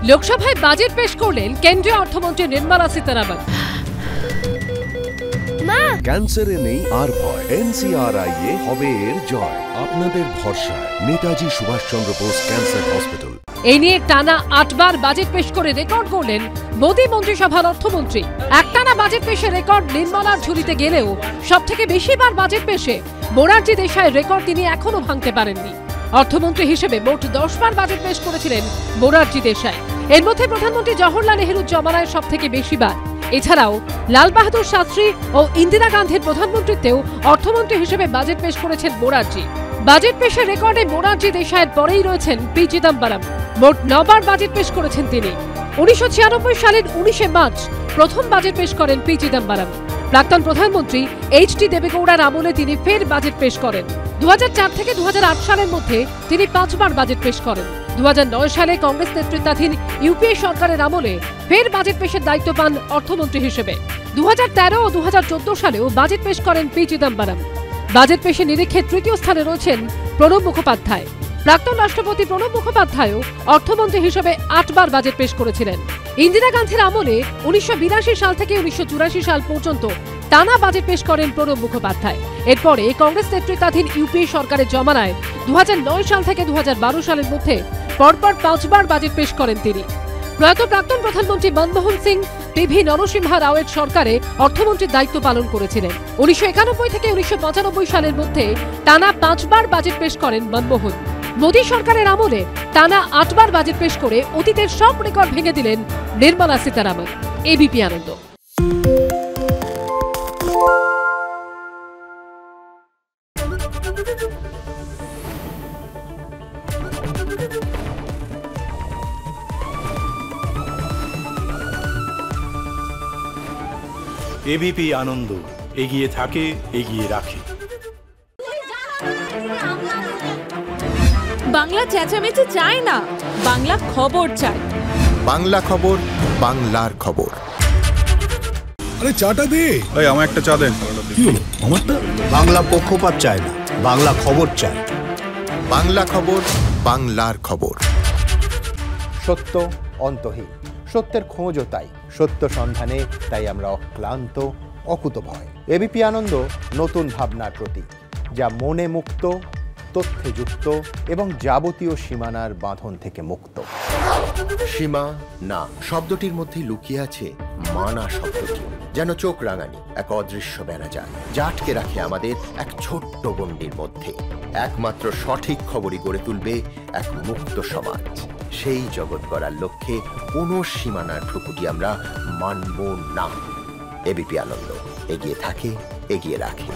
লোকসভায় বাজেট পেশ করলেন কেন্দ্রীয় অর্থমন্ত্রী নির্মলা সীতারামন। ক্যান্সারে নেই আর ভয়, NCRI এ হবে এর জয়। আপনাদের ভরসা নেতাজি সুভাষচন্দ্র বোস ক্যান্সার হসপিটাল। এই নিয়ে টানা 8 বার বাজেট পেশ করে রেকর্ড করলেন মোদী মন্ত্রিসভার অর্থমন্ত্রী। একটানা বাজেট পেশে রেকর্ড নির্মলার ঝুলিতে গেলেও সবথেকে বেশিবার বাজেট পেশে মোরারজি দেশাইয়ের রেকর্ড তিনি এখনো ভাঙতে পারেননি। অর্থমন্ত্রী হিসেবে মোট 10 বার বাজেট পেশ করেছিলেন মোরারজি দেশাই। এর মধ্যে প্রধানমন্ত্রী জওহরলাল নেহরুর জমানায় সবথেকে বেশিবার। এছাড়াও লাল বাহাদুর শাস্ত্রী ও ইন্দিরা গান্ধীর প্রধানমন্ত্রীতেও অর্থমন্ত্রী হিসেবে বাজেট পেশ করেছেন মোরারজি। বাজেট পেশের রেকর্ডে মোরারজি দেশাইয়ের পরেই রয়েছেন পি চিদম্বরম। মোট 9 বার বাজেট পেশ করেছেন তিনি। 1996 সালের 19শে মার্চ প্রথম বাজেট পেশ করেন পি চিদম্বরম। প্রাক্তন প্রধানমন্ত্রী এইচ.ডি. দেবেগৌড়ার আমলে তিনি ফের বাজেট পেশ করেন। 2004 থেকে 2008 সালের মধ্যে তিনি 5 বার বাজেট পেশ করেন। 2009 সালে কংগ্রেস নেতৃত্বাধীন ইউপিএ সরকারের আমলে ফের বাজেট পেশের দায়িত্ব পান অর্থমন্ত্রী হিসেবে। 2013 ও 2014 সালেও বাজেট পেশ করেন পি চিদম্বরম। বাজেট পেশের নিরীক্ষে তৃতীয় স্থানে রয়েছেন প্রণব মুখোপাধ্যায়। প্রাক্তন রাষ্ট্রপতি প্রণব মুখোপাধ্যায়ও অর্থমন্ত্রী হিসেবে 8 বার বাজেট পেশ করেছিলেন। ইন্দিরা গান্ধীর আমলে 1982 সাল থেকে 1984 সাল পর্যন্ত টানা বাজেট পেশ করেন প্রণব মুখোপাধ্যায়। এরপরে কংগ্রেস নেতৃত্বাধীন ইউপিএ সরকারের জমানায় 2009 সাল থেকে 2012 সালের মধ্যে পরপর 5 বার বাজেট পেশ করেন তিনি। প্রয়াত প্রাক্তন প্রধানমন্ত্রী মনমোহন সিং পি.ভি. নরসিংহা রাওয়ের সরকারে অর্থমন্ত্রীর দায়িত্ব পালন করেছিলেন। 1991 থেকে 1995 সালের মধ্যে টানা 5 বার বাজেট পেশ করেন মনমোহন। মোদী সরকারের আমলে টানা 8 বার বাজেট পেশ করে অতীতের সব রেকর্ড ভেঙে দিলেন নির্মলা সীতারামন। এবিপি আনন্দ। এবিপি আনন্দ, এগিয়ে থাকে, এগিয়ে রাখে। বাংলা চেঁচামেচি চায় না, বাংলা খবর চায়। বাংলা খবর, বাংলার খবর। আরে চাটা দে। এই আমার একটা চা দেন। কি হলো আমারটা? বাংলা পক্ষপাত চায় না, বাংলা খবর চায়। বাংলা খবর, বাংলার খবর। সত্য অন্তহীন, সত্যের খোঁজও তাই, সত্য সন্ধানে তাই আমরা অক্লান্ত, অকুতভয়। এবিপি আনন্দ নতুন ভাবনার প্রতীক, যা মনে মুক্ত, তথ্যে যুক্ত এবং যাবতীয় সীমানার বাঁধন থেকে মুক্ত। সীমা না শব্দটির মধ্যে লুকিয়ে আছে মানা শব্দটি, যেন চোখ রাঙানি এক অদৃশ্য বেড়াজাল, যা আটকে রাখে আমাদের এক ছোট্ট গণ্ডির মধ্যে। একমাত্র সঠিক খবরই গড়ে তুলবে এক মুক্ত সমাজ। সেই জগৎ গড়ার লক্ষ্যে কোনো সীমানার ঠুকুটি আমরা মানব না। এবিপি আনন্দ, এগিয়ে থাকে, এগিয়ে রাখে।